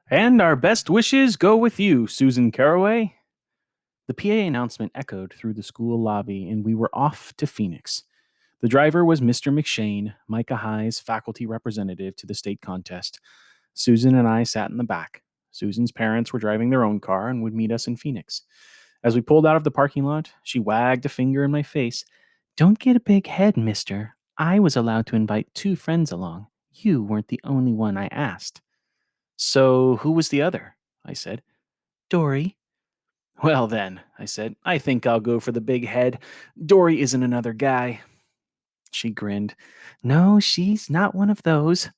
And our best wishes go with you, Susan Caraway. The PA announcement echoed through the school lobby, and we were off to Phoenix. The driver was Mr. McShane, Micah High's faculty representative to the state contest. Susan and I sat in the back. Susan's parents were driving their own car and would meet us in Phoenix. As we pulled out of the parking lot, she wagged a finger in my face. Don't get a big head, mister. I was allowed to invite 2 friends along. You weren't the only one I asked. So, who was the other? I said. Dory. Well, then, I said, I think I'll go for the big head. Dory isn't another guy. She grinned. No, she's not one of those.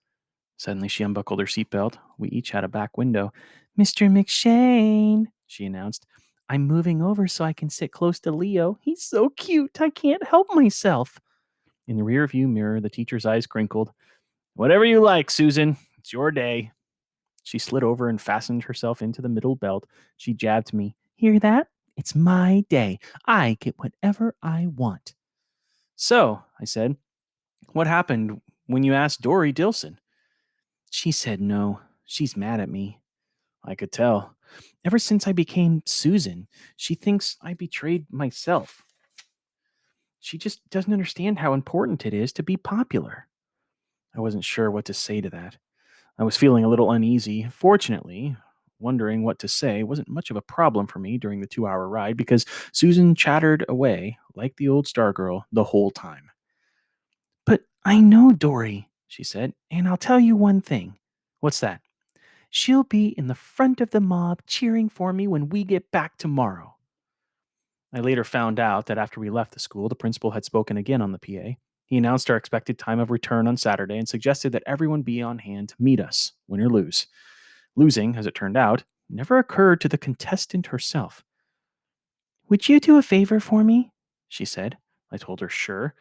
Suddenly, she unbuckled her seatbelt. We each had a back window. Mr. McShane, she announced. I'm moving over so I can sit close to Leo. He's so cute, I can't help myself. In the rearview mirror, the teacher's eyes crinkled. Whatever you like, Susan. It's your day. She slid over and fastened herself into the middle belt. She jabbed me. Hear that? It's my day. I get whatever I want. So, I said, what happened when you asked Dory Dilson? She said no. She's mad at me. I could tell. Ever since I became Susan, she thinks I betrayed myself. She just doesn't understand how important it is to be popular. I wasn't sure what to say to that. I was feeling a little uneasy. Fortunately, wondering what to say wasn't much of a problem for me during the 2 hour ride because Susan chattered away like the old Stargirl the whole time. But I know Dory, she said, and I'll tell you one thing. What's that? She'll be in the front of the mob cheering for me when we get back tomorrow. I later found out that after we left the school, the principal had spoken again on the PA. He announced our expected time of return on Saturday and suggested that everyone be on hand to meet us, win or lose. Losing, as it turned out, never occurred to the contestant herself. Would you do a favor for me? She said. I told her, sure.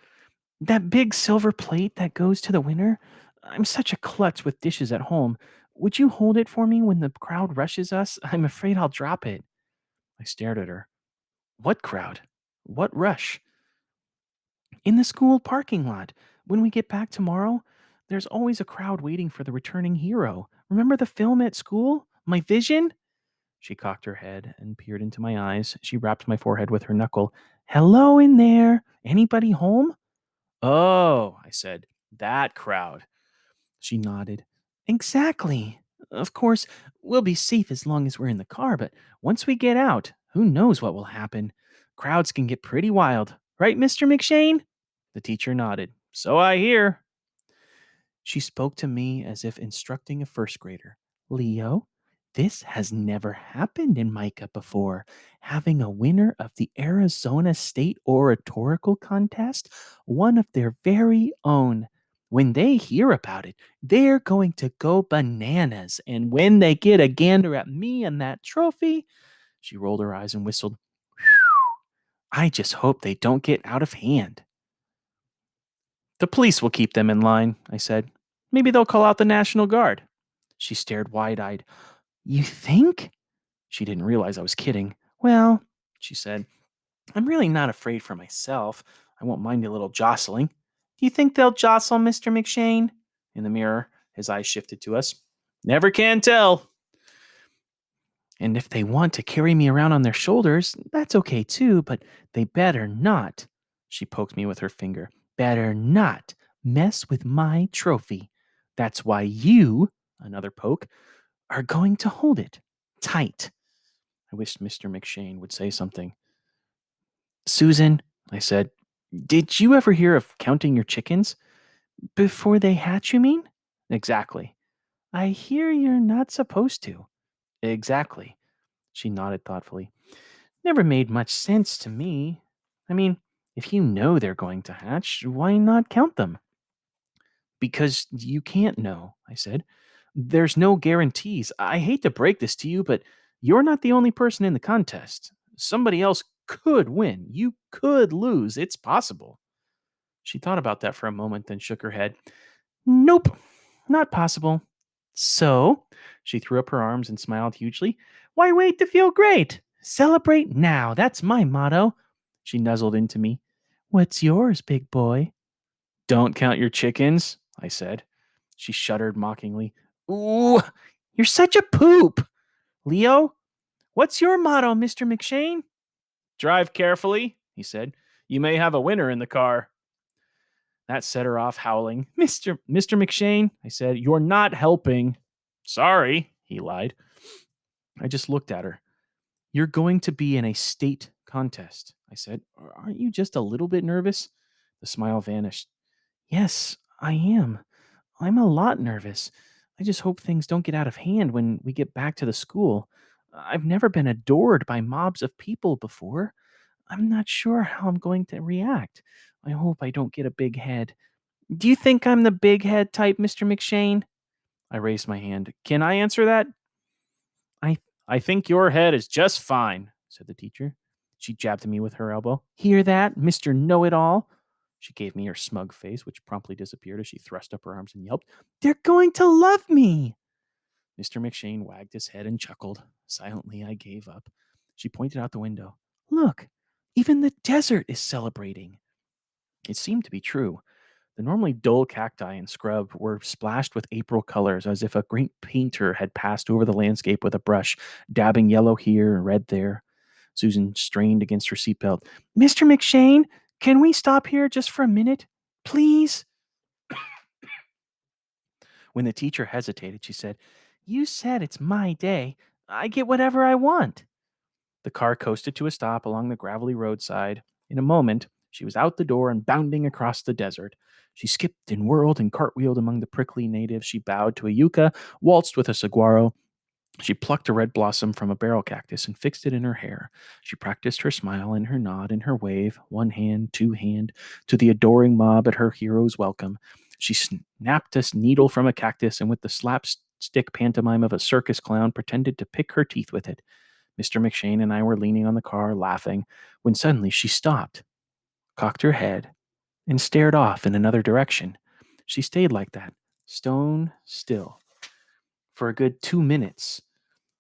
That big silver plate that goes to the winner? I'm such a klutz with dishes at home. Would you hold it for me when the crowd rushes us? I'm afraid I'll drop it. I stared at her. What crowd? What rush? In the school parking lot. When we get back tomorrow, there's always a crowd waiting for the returning hero. Remember the film at school? My vision? She cocked her head and peered into my eyes. She rapped my forehead with her knuckle. Hello in there. Anybody home? Oh, I said, that crowd. She nodded. Exactly. Of course, we'll be safe as long as we're in the car, but once we get out, who knows what will happen? Crowds can get pretty wild. Right, Mr. McShane? The teacher nodded. So I hear. She spoke to me as if instructing a first grader. Leo, this has never happened in Micah before. Having a winner of the Arizona State Oratorical Contest, one of their very own. When they hear about it, they're going to go bananas. And when they get a gander at me and that trophy, she rolled her eyes and whistled. I just hope they don't get out of hand. The police will keep them in line, I said. Maybe they'll call out the National Guard. She stared wide eyed. You think? She didn't realize I was kidding. Well, she said, I'm really not afraid for myself. I won't mind a little jostling. Do you think they'll jostle Mr. McShane? In the mirror, his eyes shifted to us. Never can tell. And if they want to carry me around on their shoulders, that's okay too, but they better not. She poked me with her finger. Better not mess with my trophy. That's why you, another poke, are going to hold it tight. I wished Mr. McShane would say something. Susan, I said, did you ever hear of counting your chickens? Before they hatch, you mean? Exactly. I hear you're not supposed to. Exactly. She nodded thoughtfully. Never made much sense to me. I mean, if you know they're going to hatch, why not count them? Because you can't know, I said. There's no guarantees. I hate to break this to you, but you're not the only person in the contest. Somebody else could win. You could lose. It's possible. She thought about that for a moment, then shook her head. Nope, not possible. So, she threw up her arms and smiled hugely. Why wait to feel great? Celebrate now. That's my motto. She nuzzled into me. What's yours, big boy? Don't count your chickens, I said. She shuddered mockingly. Ooh, You're such a poop. Leo, what's your motto, Mr. McShane? Drive carefully, he said. You may have a winner in the car. That set her off howling. Mr. McShane, I said, you're not helping. Sorry, he lied. I just looked at her. You're going to be in a state contest, I said. Aren't you just a little bit nervous? The smile vanished. Yes, I am. I'm a lot nervous. I just hope things don't get out of hand when we get back to the school. I've never been adored by mobs of people before. I'm not sure how I'm going to react. I hope I don't get a big head. Do you think I'm the big head type, Mr. McShane? I raised my hand. Can I answer that? I I think your head is just fine, said the teacher. She jabbed at me with her elbow. Hear that, Mr. Know-it-all? She gave me her smug face, which promptly disappeared as she thrust up her arms and yelped, They're going to love me! Mr. McShane wagged his head and chuckled. Silently, I gave up. She pointed out the window. Look, even the desert is celebrating. It seemed to be true. The normally dull cacti and scrub were splashed with April colors as if a great painter had passed over the landscape with a brush, dabbing yellow here and red there. Susan strained against her seatbelt. Mr. McShane, can we stop here just for a minute? Please? When the teacher hesitated, she said, You said it's my day. I get whatever I want. The car coasted to a stop along the gravelly roadside. In a moment, she was out the door and bounding across the desert. She skipped and whirled and cartwheeled among the prickly natives. She bowed to a yucca, waltzed with a saguaro. She plucked a red blossom from a barrel cactus and fixed it in her hair. She practiced her smile and her nod and her wave, one hand, two hand, to the adoring mob at her hero's welcome. She snapped a needle from a cactus and with the slapstick pantomime of a circus clown pretended to pick her teeth with it. Mr. McShane and I were leaning on the car, laughing, when suddenly she stopped, cocked her head, and stared off in another direction. She stayed like that, stone still, for a good 2 minutes,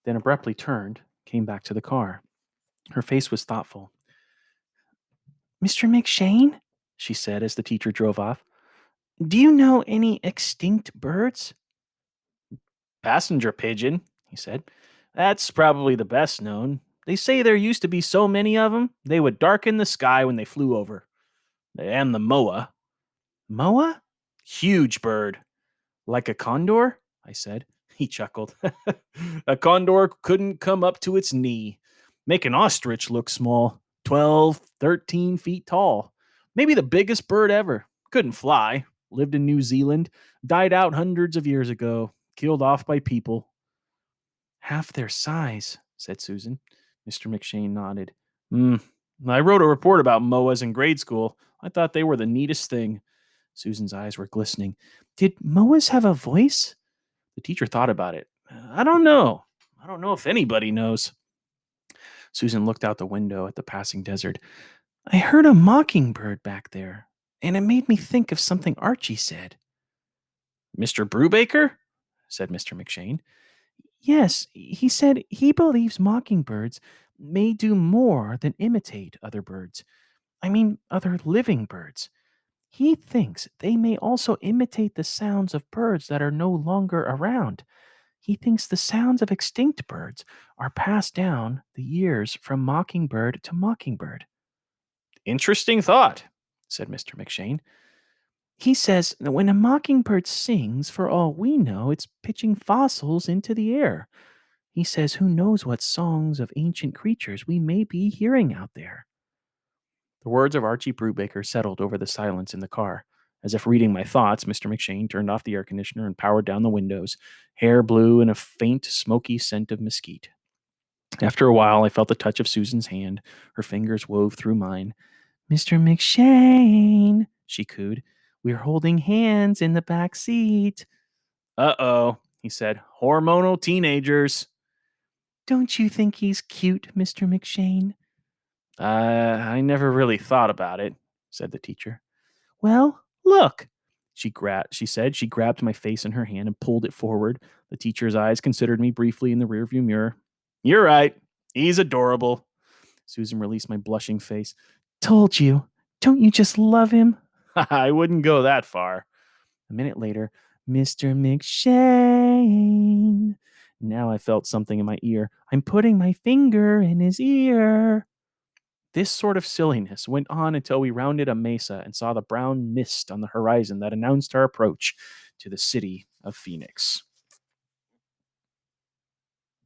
then abruptly turned, came back to the car. Her face was thoughtful. Mr. McShane, she said as the teacher drove off, do you know any extinct birds? Passenger pigeon, he said. That's probably the best known. They say there used to be so many of them, they would darken the sky when they flew over. And the moa. Moa? Huge bird. Like a condor? I said. He chuckled. A condor couldn't come up to its knee. Make an ostrich look small. 12, 13 feet tall. Maybe the biggest bird ever. Couldn't fly. Lived in New Zealand. Died out hundreds of years ago. Killed off by people. Half their size, said Susan. Mr. McShane nodded. I wrote a report about moas in grade school. I thought they were the neatest thing. Susan's eyes were glistening. Did moas have a voice? The teacher thought about it. I don't know. I don't know if anybody knows. Susan looked out the window at the passing desert. I heard a mockingbird back there, and it made me think of something Archie said. Mr. Brubaker? Said Mr. McShane. Yes, he said he believes mockingbirds may do more than imitate other birds. I mean, other living birds. He thinks they may also imitate the sounds of birds that are no longer around. He thinks the sounds of extinct birds are passed down the years from mockingbird to mockingbird. Interesting thought, said Mr. McShane. He says that when a mockingbird sings, for all we know, it's pitching fossils into the air. He says who knows what songs of ancient creatures we may be hearing out there. The words of Archie Brubaker settled over the silence in the car. As if reading my thoughts, Mr. McShane turned off the air conditioner and powered down the windows. Hair blew in a faint, smoky scent of mesquite. After a while, I felt the touch of Susan's hand. Her fingers wove through mine. Mr. McShane, she cooed. We're holding hands in the back seat. Uh-oh, he said. Hormonal teenagers. Don't you think he's cute, Mr. McShane? I never really thought about it, said the teacher. Well, look, she said. She grabbed my face in her hand and pulled it forward. The teacher's eyes considered me briefly in the rearview mirror. You're right. He's adorable. Susan released my blushing face. Told you. Don't you just love him? I wouldn't go that far. A minute later, Mr. McShane, Now I felt something in my ear. I'm putting my finger in his ear. This sort of silliness went on until we rounded a mesa and saw the brown mist on the horizon that announced our approach to the city of Phoenix.